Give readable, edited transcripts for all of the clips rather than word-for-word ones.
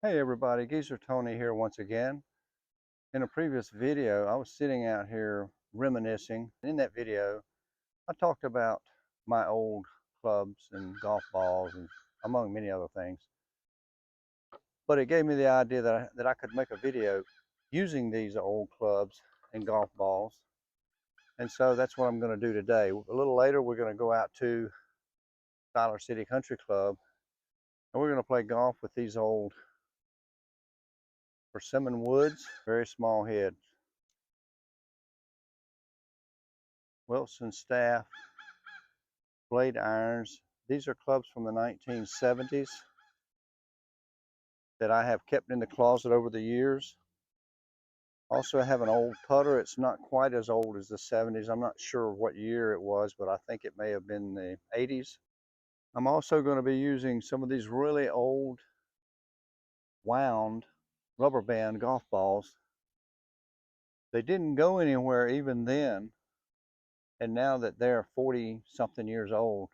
Hey everybody, Geezer Tony here once again. In a previous video, I was sitting out here reminiscing. In that video, I talked about my old clubs and golf balls and among many other things. But it gave me the idea that I could make a video using these old clubs and golf balls. And so that's what I'm going to do today. A little later, we're going to go out to Tyler City Country Club and we're going to play golf with these old persimmon woods, very small head. Wilson staff, blade irons. These are clubs from the 1970s that I have kept in the closet over the years. Also, I have an old putter. It's not quite as old as the 70s. I'm not sure what year it was, but I think it may have been the 80s. I'm also going to be using some of these really old wound rubber band golf balls. They didn't go anywhere even then, and now that they're 40 something years old,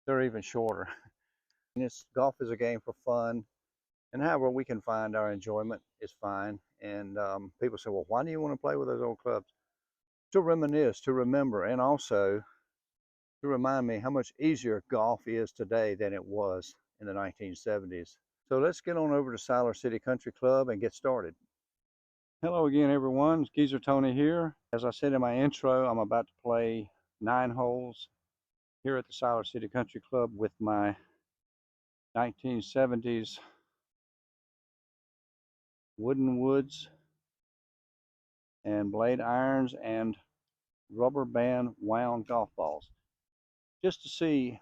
they're even shorter. Golf is a game for fun, and however we can find our enjoyment is fine. And people say, well, why do you want to play with those old clubs? To reminisce, to remember, and also to remind me how much easier golf is today than it was in the 1970s. So let's get on over to Tyler City Country Club and get started. Hello again, everyone. It's Geezer Tony here. As I said in my intro, I'm about to play 9 holes here at the Tyler City Country Club with my 1970s wooden woods and blade irons and rubber band wound golf balls, just to see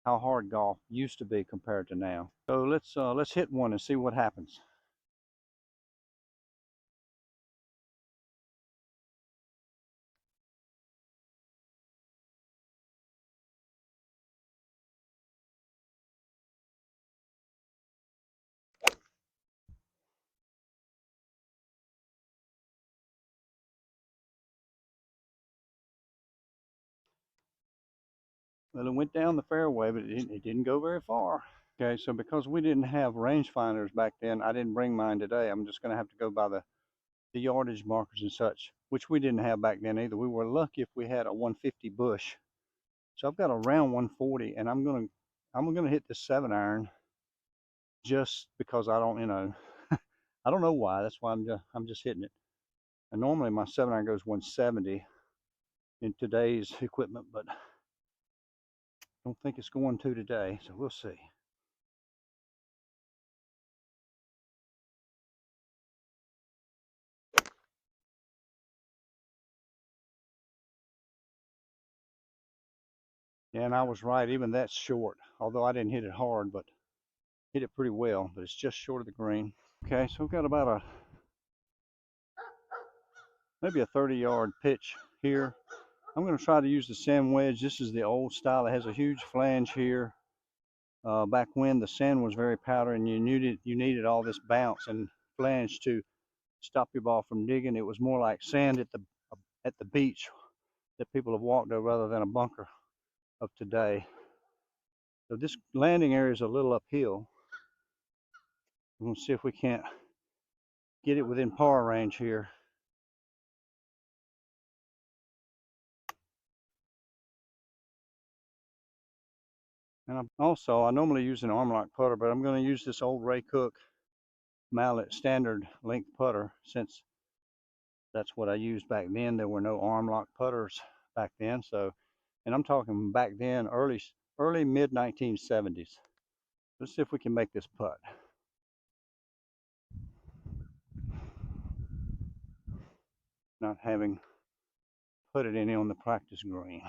how hard golf used to be compared to now. So let's hit one and see what happens. Well, it went down the fairway, but it didn't go very far. Okay, so because we didn't have rangefinders back then, I didn't bring mine today. I'm just going to have to go by the yardage markers and such, which we didn't have back then either. We were lucky if we had a 150 bush. So I've got a round 140, and I'm gonna hit this 7-iron just because I don't, I don't know why. That's why I'm just hitting it. And normally my 7-iron goes 170 in today's equipment, but I don't think it's going to today. So we'll see. Yeah, and I was right. Even that's short, although I didn't hit it hard, but hit it pretty well. But it's just short of the green. Okay, so we've got about maybe a 30-yard pitch here. I'm going to try to use the sand wedge. This is the old style. It has a huge flange here. Back when the sand was very powdery and you needed all this bounce and flange to stop your ball from digging. It was more like sand at the beach that people have walked over rather than a bunker of today. So this landing area is a little uphill. We're going to see if we can't get it within par range here. And I normally use an arm lock putter, but I'm going to use this old Ray Cook mallet standard length putter since that's what I used back then. There were no arm lock putters back then. So, and I'm talking back then, early mid 1970s. Let's see if we can make this putt. Not having put it any on the practice green.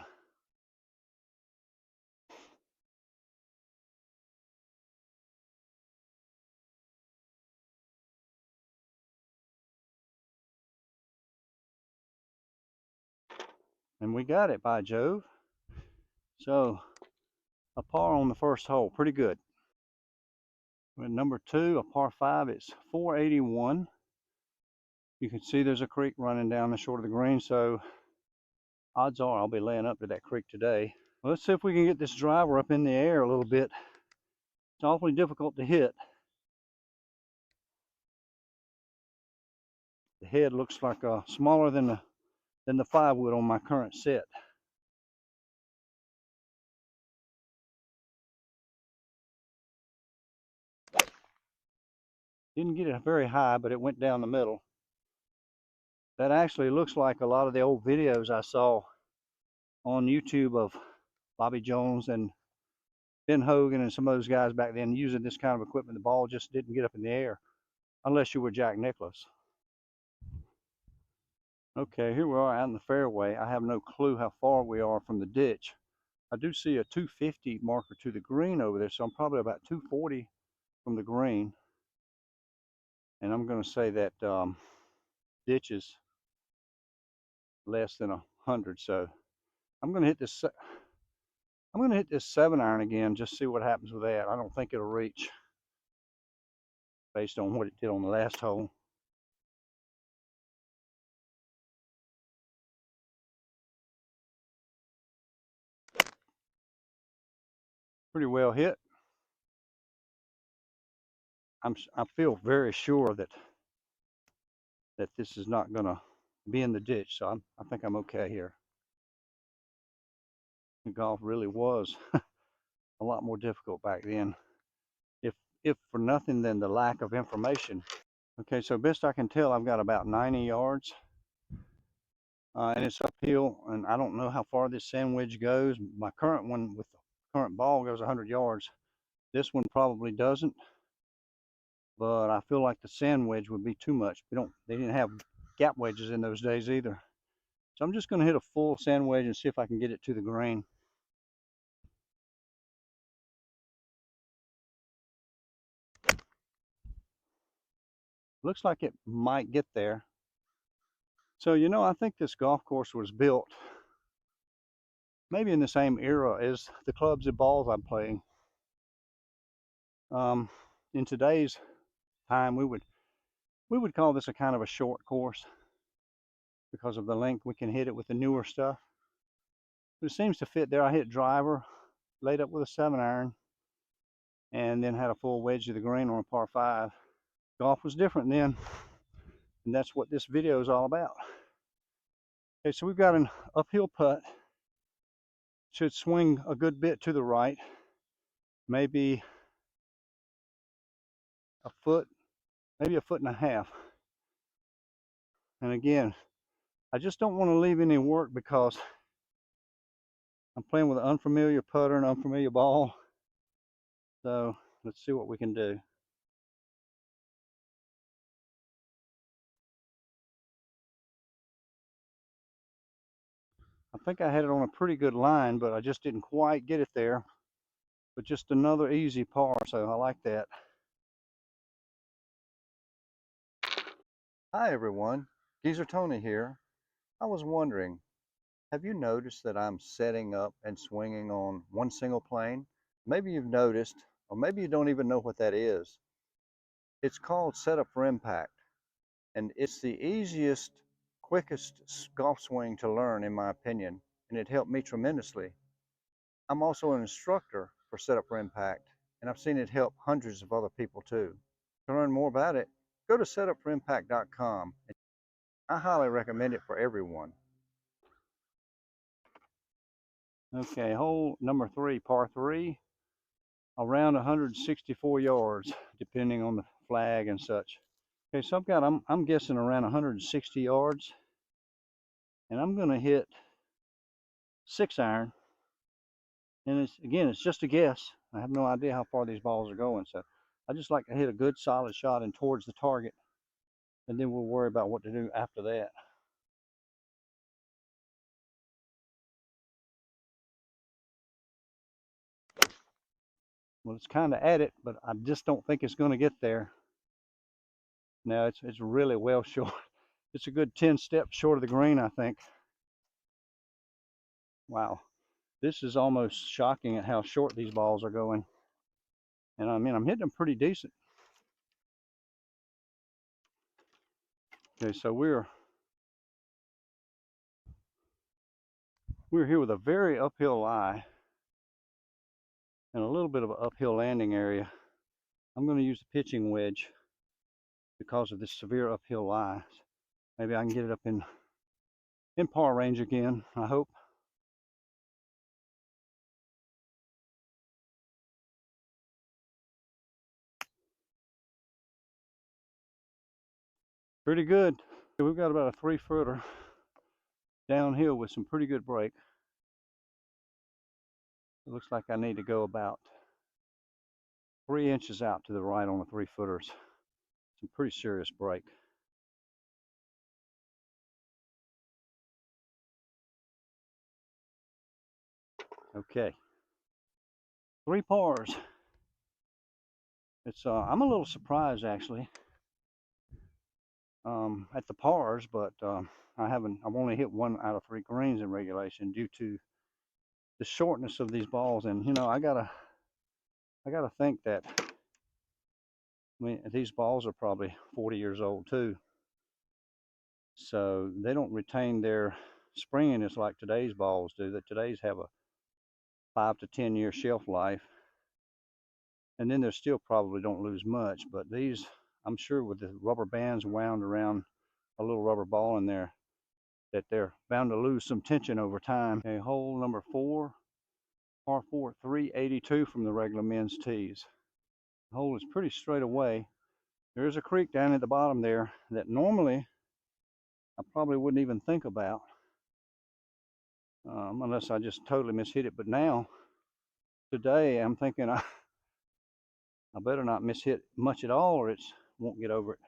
And we got it, by Jove. So a par on the first hole, pretty good. With number 2, a par 5, it's 481. You can see there's a creek running down the short of the green, so odds are I'll be laying up to that creek today. Well, let's see if we can get this driver up in the air a little bit. It's awfully difficult to hit. the head looks like smaller than the 5-wood on my current set. Didn't get it very high, but it went down the middle. That actually looks like a lot of the old videos I saw on YouTube of Bobby Jones and Ben Hogan and some of those guys back then using this kind of equipment. The ball just didn't get up in the air unless you were Jack Nicklaus. Okay, here we are out in the fairway. I have no clue how far we are from the ditch. I do see a 250 marker to the green over there, so I'm probably about 240 from the green. And I'm going to say that ditch is less than 100, so I'm going to hit this. I'm going to hit this 7-iron again, just see what happens with that. I don't think it'll reach based on what it did on the last hole. Pretty well hit. I feel very sure that this is not going to be in the ditch, so I think I'm okay here. The golf really was a lot more difficult back then, if for nothing than the lack of information. Okay, so best I can tell, I've got about 90 yards, and it's uphill, and I don't know how far this sand wedge goes. My current one with the current ball goes 100 yards. This one probably doesn't, but I feel like the sand wedge would be too much. They didn't have gap wedges in those days either. So I'm just going to hit a full sand wedge and see if I can get it to the green. Looks like it might get there. So, I think this golf course was built maybe in the same era as the clubs and balls I'm playing. In today's time, we would call this a kind of a short course because of the length we can hit it with the newer stuff. But it seems to fit there. I hit driver, laid up with a 7-iron, and then had a full wedge to the green on a par 5. Golf was different then, and that's what this video is all about. Okay, so we've got an uphill putt. Should swing a good bit to the right, maybe a foot, maybe a foot and a half. And again, I just don't want to leave any work because I'm playing with an unfamiliar putter and unfamiliar ball. So let's see what we can do. I think I had it on a pretty good line, but I just didn't quite get it there. But just another easy par, so I like that. Hi everyone, Geezer Tony here. I was wondering, have you noticed that I'm setting up and swinging on one single plane? Maybe you've noticed, or maybe you don't even know what that is. It's called setup for impact, and it's the easiest, quickest golf swing to learn in my opinion, and it helped me tremendously. I'm also an instructor for setup for impact, and I've seen it help hundreds of other people too. To learn more about it, go to setupforimpact.com. I highly recommend it for everyone. Okay, hole number 3, par 3, around 164 yards, depending on the flag and such. Okay, so I'm guessing around 160 yards, and I'm going to hit 6-iron. And it's just a guess. I have no idea how far these balls are going, so I just like to hit a good solid shot and towards the target, and then we'll worry about what to do after that. Well, it's kind of at it, but I just don't think it's going to get there. No, it's really well short. It's a good 10 steps short of the green, I think. Wow, this is almost shocking at how short these balls are going. And I mean, I'm hitting them pretty decent. Okay, so we're here with a very uphill lie and a little bit of an uphill landing area. I'm going to use the pitching wedge because of this severe uphill lie. Maybe I can get it up in par range again, I hope. Pretty good. We've got about a 3-footer downhill with some pretty good break. It looks like I need to go about 3 inches out to the right on the 3-footers. Some pretty serious break. Okay, 3 pars. It's I'm a little surprised actually at the pars, but I've only hit 1 out of 3 greens in regulation due to the shortness of these balls. And you know, I gotta think that, I mean, these balls are probably 40 years old too, so they don't retain their springiness like today's balls do. That today's have a 5 to 10 year shelf life, and then they still probably don't lose much. But these, I'm sure with the rubber bands wound around a little rubber ball in there, that they're bound to lose some tension over time. Okay, hole number 4, par 4, 382 from the regular men's tees. The hole is pretty straight away. There's a creek down at the bottom there that normally I probably wouldn't even think about unless I just totally mishit it. But now, today, I'm thinking I better not mishit much at all, or it won't get over it.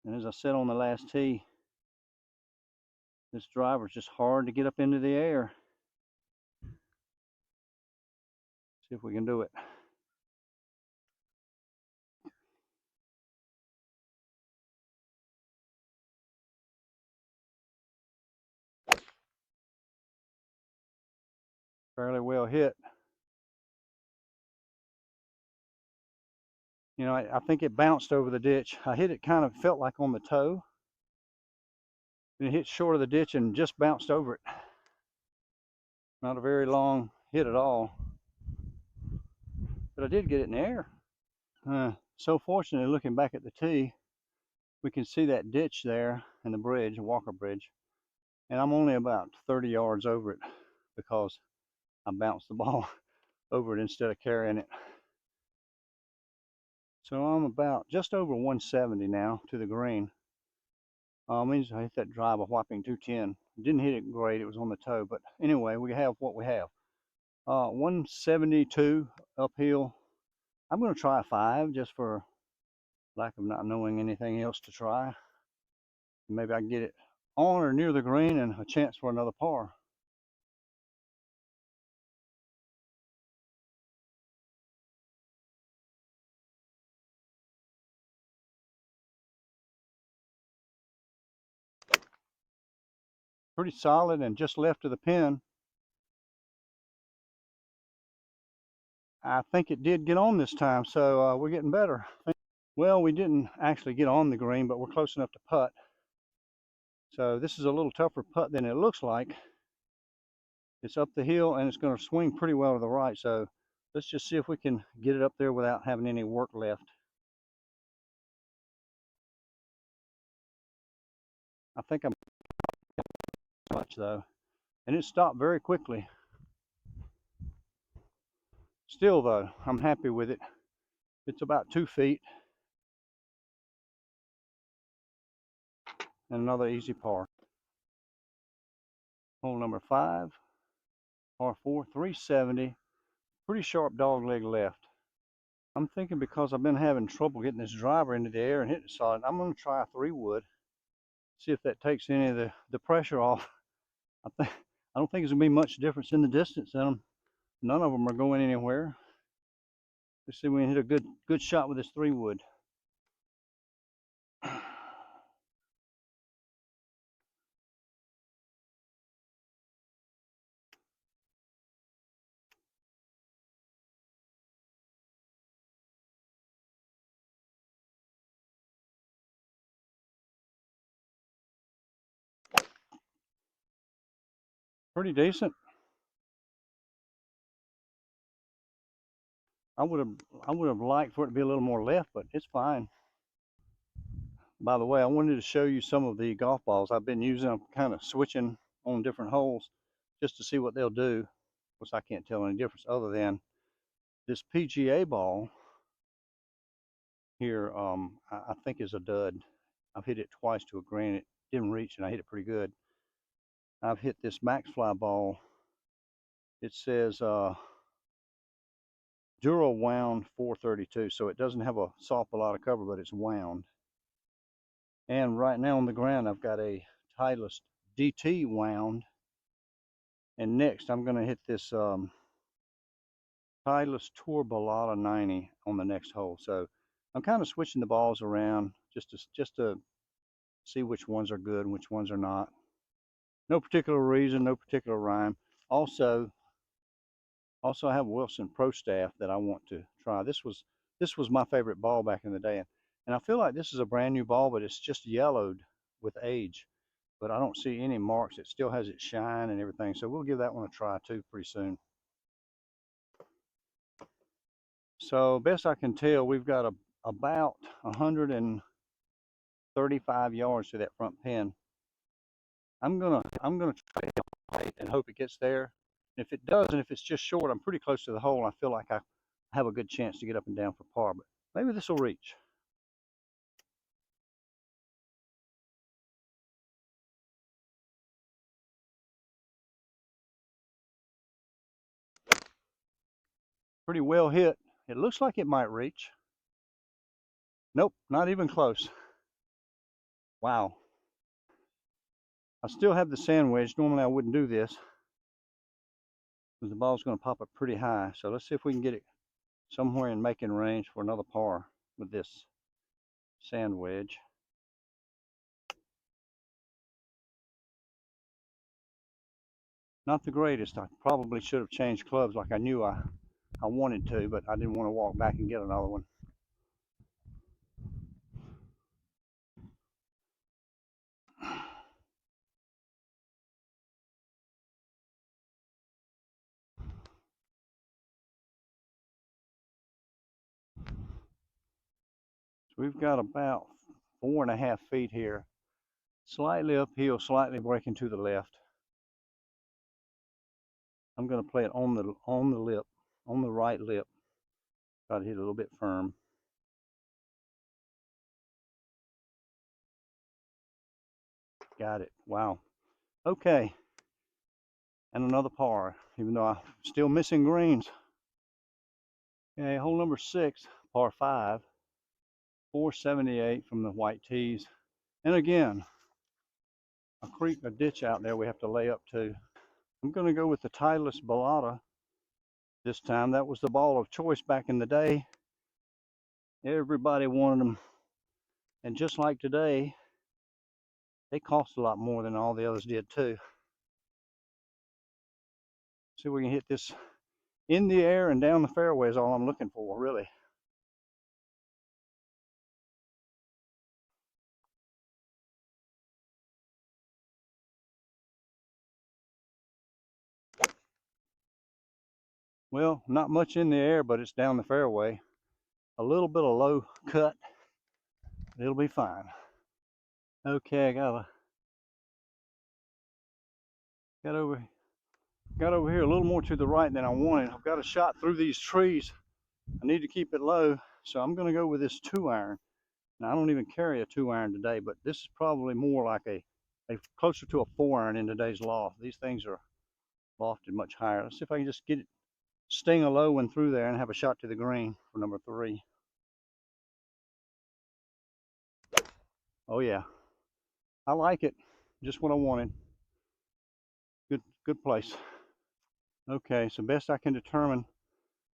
And as I said on the last tee, this driver's just hard to get up into the air. See if we can do it. Fairly well hit. You know, I think it bounced over the ditch. I hit it, kind of felt like on the toe, and it hit short of the ditch and just bounced over it. Not a very long hit at all, but I did get it in the air. So fortunately, looking back at the tee, we can see that ditch there and the bridge, Walker Bridge, and I'm only about 30 yards over it because I bounced the ball over it instead of carrying it. So I'm about just over 170 now to the green. Means I hit that drive a whopping 210. Didn't hit it great, it was on the toe, but anyway, we have what we have. 172 uphill. I'm going to try a 5 just for lack of not knowing anything else to try. Maybe I can get it on or near the green and a chance for another par. Pretty solid and just left of the pin. I think it did get on this time, so we're getting better. Well, we didn't actually get on the green, but we're close enough to putt. So this is a little tougher putt than it looks like. It's up the hill and it's going to swing pretty well to the right. So let's just see if we can get it up there without having any work left. I think I'm much though, and it stopped very quickly. Still though, I'm happy with it. It's about 2 feet and another easy par. Hole number 5, par 4, 370. Pretty sharp dog leg left. I'm thinking because I've been having trouble getting this driver into the air and hitting it solid, I'm going to try a 3-wood. See if that takes any of the pressure off. I don't think there's going to be much difference in the distance in them. None of them are going anywhere. Let's see if we can hit a good shot with this 3-wood. Pretty decent. I would have liked for it to be a little more left, but it's fine. By the way, I wanted to show you some of the golf balls I've been using. I'm kind of switching on different holes just to see what they'll do. Of course, I can't tell any difference other than this PGA ball here, I think is a dud. I've hit it twice to a green. It didn't reach, and I hit it pretty good. I've hit this Maxfly ball. It says Duro wound 432, so it doesn't have a soft balata cover, but it's wound. And right now on the ground, I've got a Titleist DT wound. And next, I'm going to hit this Titleist Tour Balata 90 on the next hole. So I'm kind of switching the balls around just to see which ones are good and which ones are not. No particular reason, no particular rhyme. Also, I have a Wilson Pro Staff that I want to try. This was my favorite ball back in the day, and I feel like this is a brand new ball, but it's just yellowed with age. But I don't see any marks. It still has its shine and everything. So we'll give that one a try too pretty soon. So best I can tell, we've got about 135 yards to that front pin. I'm gonna try it and hope it gets there. If it doesn't, if it's just short, I'm pretty close to the hole. I feel like I have a good chance to get up and down for par, but maybe this will reach. Pretty well hit. It looks like it might reach. Nope, not even close. Wow. I still have the sand wedge. Normally I wouldn't do this because the ball's going to pop up pretty high. So let's see if we can get it somewhere in making range for another par with this sand wedge. Not the greatest. I probably should have changed clubs like I knew I wanted to, but I didn't want to walk back and get another one. So we've got about 4.5 feet here. Slightly uphill, slightly breaking to the left. I'm going to play it on the lip, on the right lip. Try to hit it a little bit firm. Got it. Wow. Okay. And another par, even though I'm still missing greens. Okay, hole number 6, par 5, 478 from the white tees. And again, a creek, a ditch out there we have to lay up to. I'm going to go with the Titleist Balata this time. That was the ball of choice back in the day. Everybody wanted them. And just like today, they cost a lot more than all the others did too. See if we can hit this in the air and down the fairway is all I'm looking for, really. Well, not much in the air, but it's down the fairway. A little bit of low cut. It'll be fine. Okay, I got over here a little more to the right than I wanted. I've got a shot through these trees. I need to keep it low, so I'm going to go with this 2-iron. Now I don't even carry a 2-iron today, but this is probably more like a closer to a 4-iron in today's loft. These things are lofted much higher. Let's see if I can just get it, sting a low one through there and have a shot to the green for number 3. Oh yeah, I like it. Just what I wanted. Good place. Okay, so best I can determine,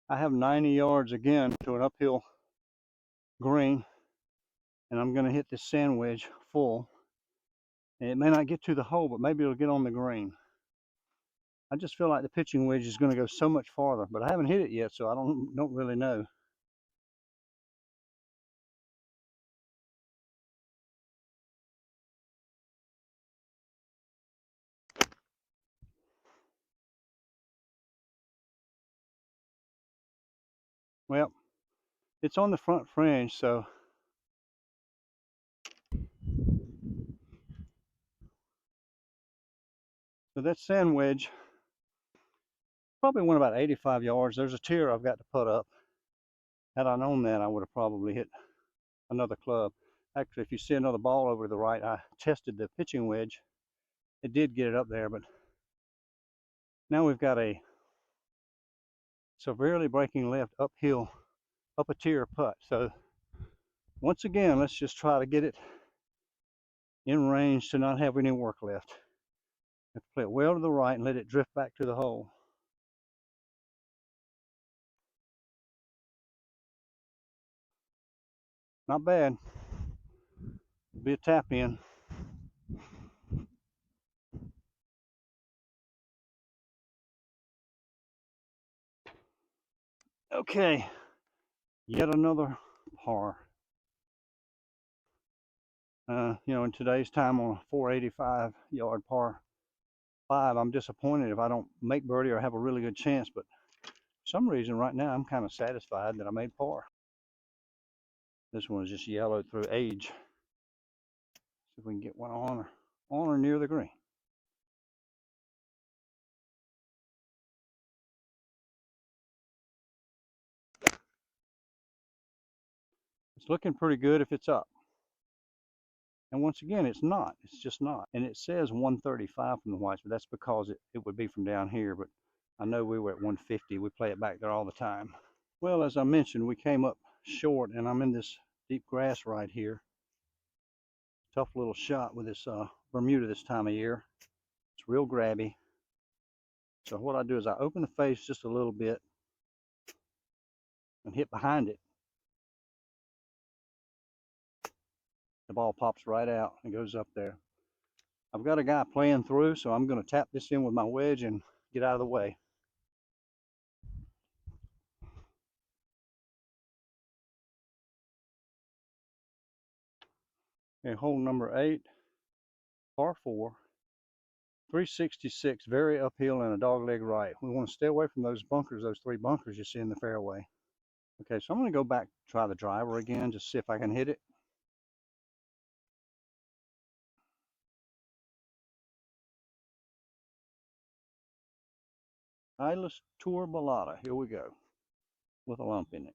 I have 90 yards again to an uphill green, and I'm going to hit this sand wedge full. And it may not get to the hole, but maybe it'll get on the green. I just feel like the pitching wedge is going to go so much farther, but I haven't hit it yet, so I don't really know. Well, it's on the front fringe, so So that sand wedge probably went about 85 yards. There's a tier I've got to put up. Had I known that, I would have probably hit another club. Actually, if you see another ball over to the right, I tested the pitching wedge. It did get it up there, but now we've got a severely breaking left uphill, up a tier putt. So once again, let's just try to get it in range to not have any work left. Have to play it well to the right and let it drift back to the hole. Not bad. Be a tap in. Okay, yet another par. In today's time on a 485 yard par 5, I'm disappointed if I don't make birdie or have a really good chance, but for some reason right now I'm kind of satisfied that I made par. This one is just yellowed through age. See if we can get one on or near the green. It's looking pretty good if it's up. And once again, it's not. It's just not. And it says 135 from the whites, but that's because it would be from down here. But I know we were at 150. We play it back there all the time. Well, as I mentioned, we came up short, and I'm in this deep grass right here. Tough little shot with this Bermuda this time of year. It's real grabby. So what I do is I open the face just a little bit and hit behind it. The ball pops right out and goes up there. I've got a guy playing through, so I'm going to tap this in with my wedge and get out of the way. Okay, hole number 8, par 4, 366, very uphill and a dogleg right. We want to stay away from those bunkers, those 3 bunkers you see in the fairway. Okay, so I'm going to go back, try the driver again, just see if I can hit it. Idlest Tour Balata, here we go, with a lump in it.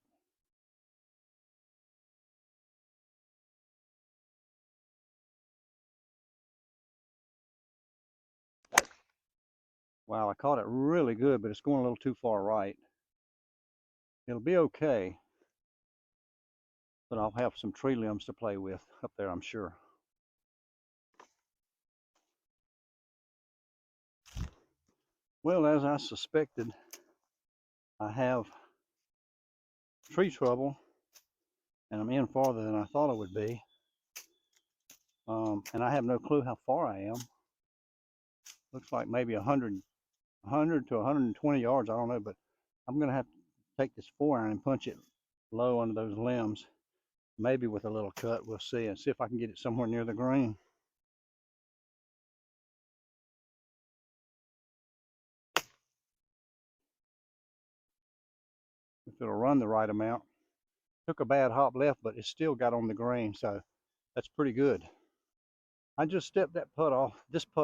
Wow, I caught it really good, but it's going a little too far right. It'll be okay, but I'll have some tree limbs to play with up there, I'm sure. Well, as I suspected, I have tree trouble, and I'm in farther than I thought I would be. And I have no clue how far I am. Looks like maybe 100 to 120 yards, I don't know, but I'm going to have to take this 4-iron and punch it low under those limbs, maybe with a little cut, we'll see, and see if I can get it somewhere near the green. If it'll run the right amount. Took a bad hop left, but it still got on the green, so that's pretty good. I just stepped this putt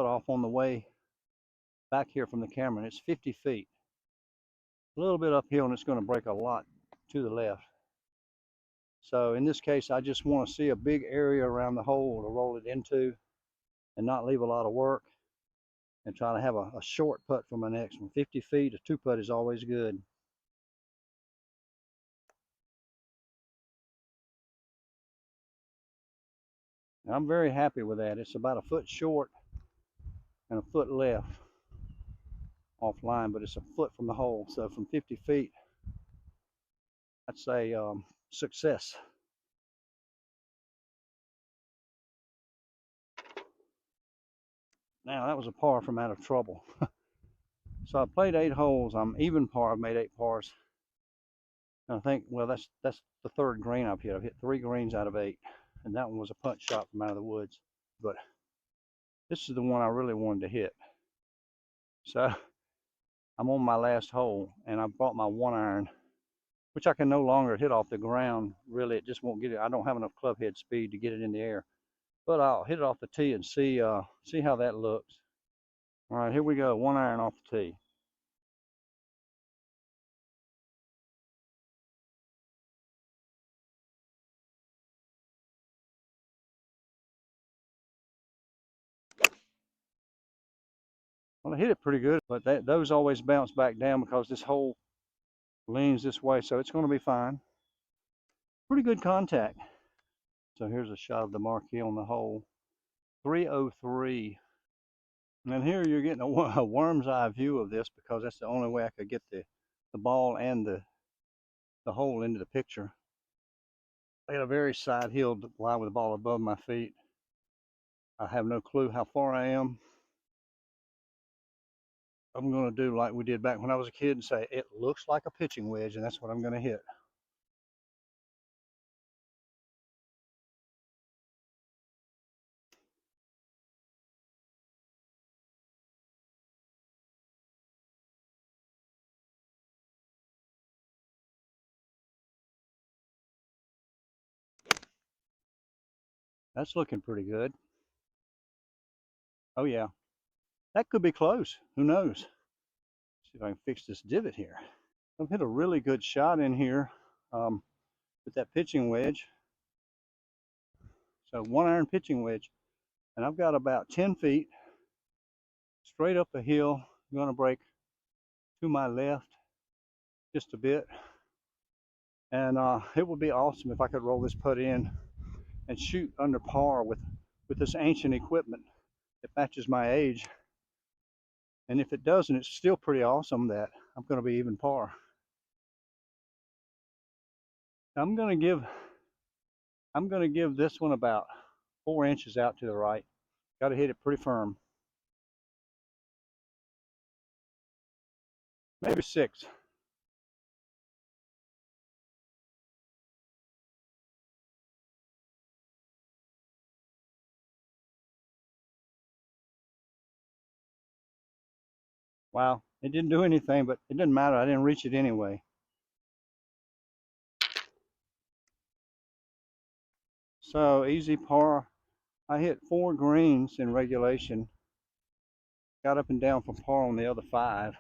off on the way back here from the camera, and it's 50 feet. A little bit uphill, and it's going to break a lot to the left. So in this case, I just want to see a big area around the hole to roll it into and not leave a lot of work, and try to have a short putt for my next one. 50 feet, a 2-putt is always good. And I'm very happy with that. It's about a foot short and a foot left offline, but it's a foot from the hole. So from 50 feet, I'd say success. Now that was a par from out of trouble. So I played 8 holes. I'm even par. I've made 8 pars. And I think, well, that's the 3rd green I've hit. I've hit 3 greens out of 8, and that one was a punch shot from out of the woods. But this is the one I really wanted to hit. So I'm on my last hole, and I brought my 1-iron, which I can no longer hit off the ground. Really, it just won't get it. I don't have enough club head speed to get it in the air. But I'll hit it off the tee and see how that looks. All right, here we go. 1 iron off the tee. Well, I hit it pretty good, but those always bounce back down because this hole leans this way, so it's going to be fine. Pretty good contact. So here's a shot of the marquee on the hole. 303. And here you're getting a worm's eye view of this because that's the only way I could get the ball and the hole into the picture. I got a very side hill to lie with the ball above my feet. I have no clue how far I am. I'm going to do like we did back when I was a kid and say, it looks like a pitching wedge, and that's what I'm going to hit. That's looking pretty good. Oh yeah, that could be close. Who knows? See if I can fix this divot here. I've hit a really good shot in here with that pitching wedge. So 1 iron pitching wedge, and I've got about 10 feet straight up a hill. I'm going to break to my left just a bit, and it would be awesome if I could roll this putt in and shoot under par with this ancient equipment that matches my age. And if it doesn't, it's still pretty awesome that I'm going to be even par. I'm going to give this one about 4 inches out to the right. Got to hit it pretty firm. Maybe 6. Wow, it didn't do anything, but it didn't matter. I didn't reach it anyway. So easy par. I hit 4 greens in regulation. Got up and down for par on the other 5.